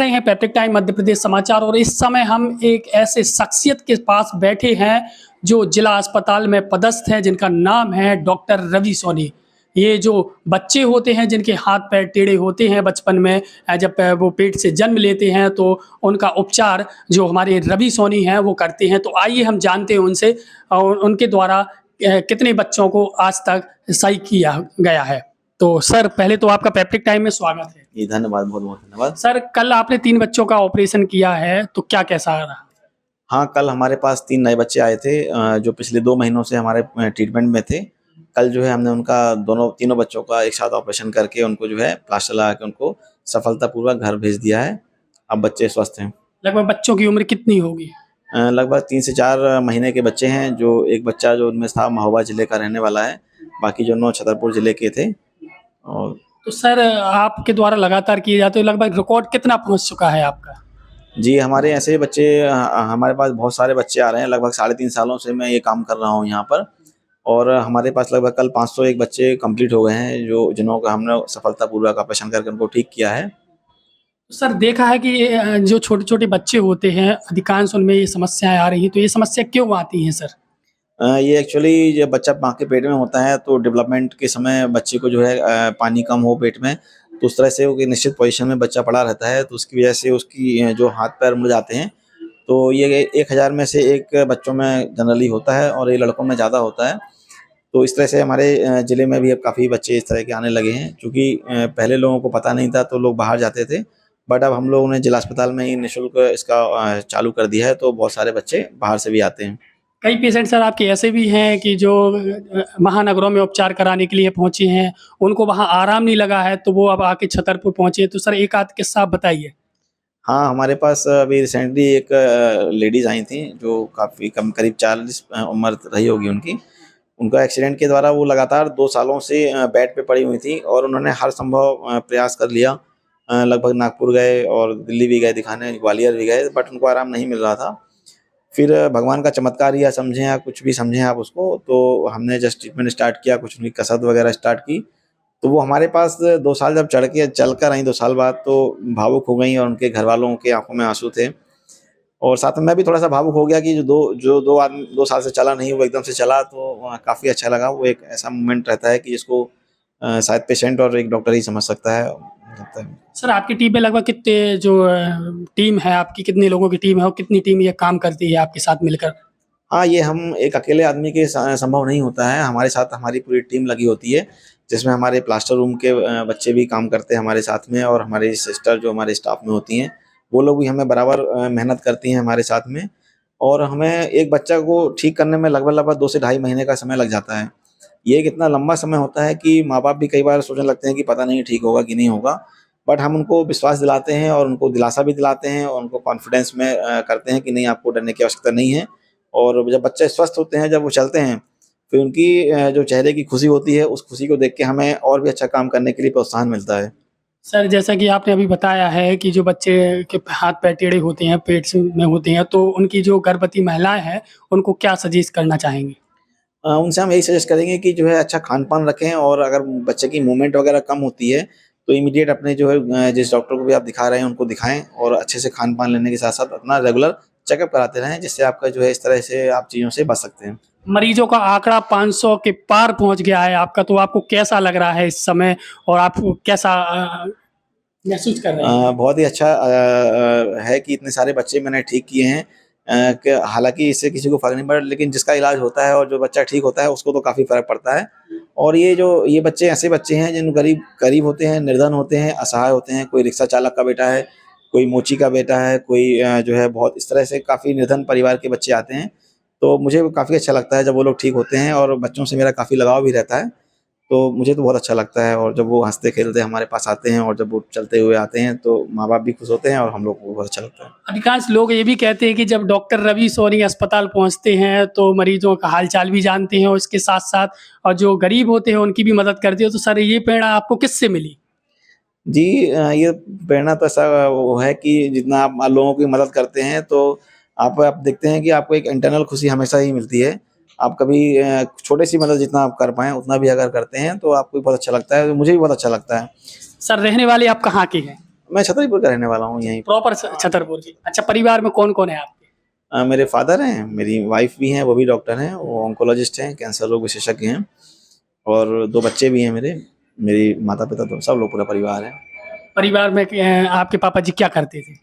रहे हैं पैतृक टाइम मध्य प्रदेश समाचार और इस समय हम एक ऐसे शख्सियत के पास बैठे हैं जो जिला अस्पताल में पदस्थ हैं, जिनका नाम है डॉक्टर रवि सोनी। ये जो बच्चे होते हैं जिनके हाथ पैर टेढ़े होते हैं बचपन में, जब वो पेट से जन्म लेते हैं तो उनका उपचार जो हमारे रवि सोनी हैं वो करते हैं। तो आइए हम जानते हैं उनसे और उनके द्वारा कितने बच्चों को आज तक सही किया गया है। तो सर पहले तो आपका पैतृक टाइम में स्वागत है। जी धन्यवाद, बहुत-बहुत धन्यवाद। सर कल आपने 3 बच्चों का ऑपरेशन किया है, तो क्या कैसा रहा? हाँ, कल हमारे पास 3 नए बच्चे आए थे जो पिछले 2 महीनों से हमारे ट्रीटमेंट में थे। कल जो है हमने उनका तीनों बच्चों का एक साथ ऑपरेशन करके उनको जो है प्लास्टर लगा के उनको सफलतापूर्वक घर भेज दिया है। अब बच्चे स्वस्थ हैं। लगभग बच्चों की उम्र कितनी होगी? लगभग 3 से 4 महीने के बच्चे हैं। जो एक बच्चा जो उनमें था महोबा ज़िले का रहने वाला है, बाकी दोनों छतरपुर ज़िले के थे। और तो सर आपके द्वारा लगातार किए जाते लगभग रिकॉर्ड कितना पहुँच चुका है आपका? जी, हमारे ऐसे बच्चे हमारे पास बहुत सारे बच्चे आ रहे हैं। लगभग 3.5 सालों से मैं ये काम कर रहा हूँ यहाँ पर और हमारे पास लगभग कल 501 बच्चे कंप्लीट हो गए हैं जिनका हमने सफलतापूर्वक ऑपरेशन करके उनको ठीक किया है। सर देखा है कि जो छोटे-छोटे बच्चे होते हैं अधिकांश उनमें ये समस्याएँ आ रही हैं, तो ये समस्या क्यों आती हैं सर? ये एक्चुअली जब बच्चा माँ के पेट में होता है तो डेवलपमेंट के समय बच्चे को जो है पानी कम हो पेट में, तो उस तरह से वो निश्चित पोजीशन में बच्चा पड़ा रहता है, तो उसकी वजह से उसकी जो हाथ-पैर मुड़ जाते हैं। तो ये 1000 में से 1 बच्चों में जनरली होता है और ये लड़कों में ज़्यादा होता है। तो इस तरह से हमारे ज़िले में भी अब काफ़ी बच्चे इस तरह के आने लगे हैं, चूँकि पहले लोगों को पता नहीं था तो लोग बाहर जाते थे, बट अब हम लोगों ने जिला अस्पताल में ही निःशुल्क इसका चालू कर दिया है, तो बहुत सारे बच्चे बाहर से भी आते हैं। कई पेशेंट सर आपके ऐसे भी हैं कि जो महानगरों में उपचार कराने के लिए पहुँचे हैं, उनको वहाँ आराम नहीं लगा है, तो वो अब आके छतरपुर पहुँचे। तो सर एक आध किस्सा आप बताइए? हाँ, हमारे पास अभी रिसेंटली एक लेडीज़ आई थीं जो काफ़ी कम करीब 40 उम्र रही होगी उनकी। उनका एक्सीडेंट के द्वारा वो लगातार 2 सालों से बेड पे पड़ी हुई थीं और उन्होंने हर संभव प्रयास कर लिया। लगभग नागपुर गए और दिल्ली भी गए दिखाने, ग्वालियर भी गए, बट उनको आराम नहीं मिल रहा था। फिर भगवान का चमत्कार या समझें या कुछ भी समझें आप उसको, तो हमने जस्ट ट्रीटमेंट स्टार्ट किया, कुछ उनकी कसरत वगैरह स्टार्ट की। तो वो हमारे पास 2 साल जब चल कर आईं 2 साल बाद, तो भावुक हो गईं और उनके घरवालों की आँखों में आँसू थे। और साथ में मैं भी थोड़ा-सा भावुक हो गया कि जो 2 साल से चला नहीं, वो एकदम से चला, तो काफ़ी अच्छा लगा। वो एक ऐसा मोमेंट रहता है कि जिसको शायद पेशेंट और एक डॉक्टर ही समझ सकता है, लगता है। सर आपकी टीम में लगभग कितने जो टीम है आपकी, कितने लोगों की टीम है और कितनी टीम ये काम करती है आपके साथ मिलकर? हाँ, ये हम एक अकेले आदमी के संभव नहीं होता है, हमारे साथ हमारी पूरी टीम लगी होती है, जिसमें हमारे प्लास्टर रूम के बच्चे भी काम करते हैं हमारे साथ में और हमारी सिस्टर जो हमारे स्टाफ में होती हैं, वो लोग भी हमें बराबर मेहनत करती हैं हमारे साथ में और हमें एक बच्चा को ठीक करने में लगभग 2 से ढाई महीने का समय लग जाता है। ये एक इतना लंबा समय होता है कि माँ-बाप भी कई बार सोचने लगते हैं कि पता नहीं ठीक होगा कि नहीं होगा, बट हम उनको विश्वास दिलाते हैं और उनको दिलासा भी दिलाते हैं और उनको कॉन्फिडेंस में करते हैं कि नहीं आपको डरने की आवश्यकता नहीं है। और जब बच्चे स्वस्थ होते हैं, जब वो चलते हैं, फिर उनकी जो चेहरे की खुशी होती है, उस खुशी को देख के हमें और भी अच्छा काम करने के लिए प्रोत्साहन मिलता है। सर जैसा कि आपने अभी बताया है कि जो बच्चे के हाथ-पैर टेढ़े होते हैं, पेट से में होते हैं, तो उनकी जो गर्भवती महिलाएँ हैं, उनको क्या सजेस्ट करना चाहेंगे? उनसे हम यही सजेस्ट करेंगे कि जो है अच्छा खान-पान रखें और अगर बच्चे की मूवमेंट वगैरह कम होती है, तो इमीडिएट अपने जो है जिस डॉक्टर को भी आप दिखा रहे हैं, उनको दिखाएँ और अच्छे से खान-पान लेने के साथ-साथ अपना रेगुलर चेकअप कराते रहें, जिससे आपका जो है इस तरह से आप चीज़ों से बच सकते हैं। मरीजों का आंकड़ा 500 के पार पहुँच गया है आपका, तो आपको कैसा लग रहा है इस समय और आप कैसा महसूस कर रहे हैं? बहुत ही अच्छा है कि इतने सारे बच्चे मैंने ठीक किए हैं। कि हालाँकि इससे किसी को फ़र्क नहीं पड़ा, लेकिन जिसका इलाज होता है और जो बच्चा ठीक होता है, उसको तो काफ़ी फ़र्क पड़ता है। और ये बच्चे ऐसे बच्चे हैं जिन गरीब होते हैं, निर्धन होते हैं, असहाय होते हैं। कोई रिक्शा चालक का बेटा है, कोई मोची का बेटा है, कोई जो है बहुत इस तरह से काफ़ी निर्धन परिवार के बच्चे आते हैं। तो मुझे काफ़ी अच्छा लगता है जब वो लोग ठीक होते हैं और बच्चों से मेरा काफ़ी लगाव भी रहता है। तो मुझे तो बहुत अच्छा लगता है और जब वो हँसते-खेलते हमारे पास आते हैं और जब वो चलते हुए आते हैं, तो माँ-बाप भी खुश होते हैं और हम लोग को भी बहुत अच्छा लगता है। अधिकांश लोग ये भी कहते हैं कि जब डॉक्टर रवि सोनी अस्पताल पहुँचते हैं, तो मरीजों का हाल-चाल भी जानते हैं और इसके साथ-साथ और जो गरीब होते हैं, उनकी भी मदद करते हैं। तो सर ये प्रेरणा आपको किससे मिली? जी ये प्रेरणा तो ऐसा वो है कि जितना आप लोगों की मदद करते हैं, तो आप देखते हैं कि आपको एक इंटरनल खुशी हमेशा ही मिलती है। आप कभी छोटी-सी मदद जितना आप कर पाएँ, उतना भी अगर करते हैं, तो आपको भी बहुत अच्छा लगता है। मुझे भी बहुत अच्छा लगता है। सर रहने वाले आप कहाँ के हैं? मैं छतरपुर का रहने वाला हूँ यहीं। प्रॉपर छतरपुर की। अच्छा, परिवार में कौन कौन है आपके? मेरे फादर हैं, मेरी वाइफ भी हैं, वो भी डॉक्टर हैं, वो ऑन्कोलॉजिस्ट हैं, कैंसर रोग विशेषज्ञ हैं, और 2 बच्चे भी हैं मेरे। मेरी माता पिता तो सब लोग पूरा परिवार है। परिवार में आपके पापा जी क्या करते थे?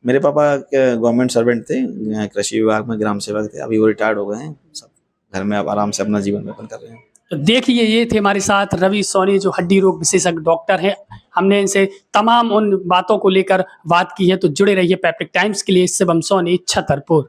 मेरे पापा गवर्नमेंट सर्वेंट थे, कृषि विभाग में ग्राम सेवक थे, अभी वो रिटायर्ड हो गए हैं। सब घर में अब आराम से अपना जीवन यापन कर रहे हैं। तो देखिए, ये थे हमारे साथ रवि सोनी, जो हड्डी रोग विशेषज्ञ डॉक्टर हैं। हमने इनसे तमाम उन बातों को लेकर बात की है। तो जुड़े रहिए पैप्लिक टाइम्स के लिए। शिवम सोनी, छतरपुर।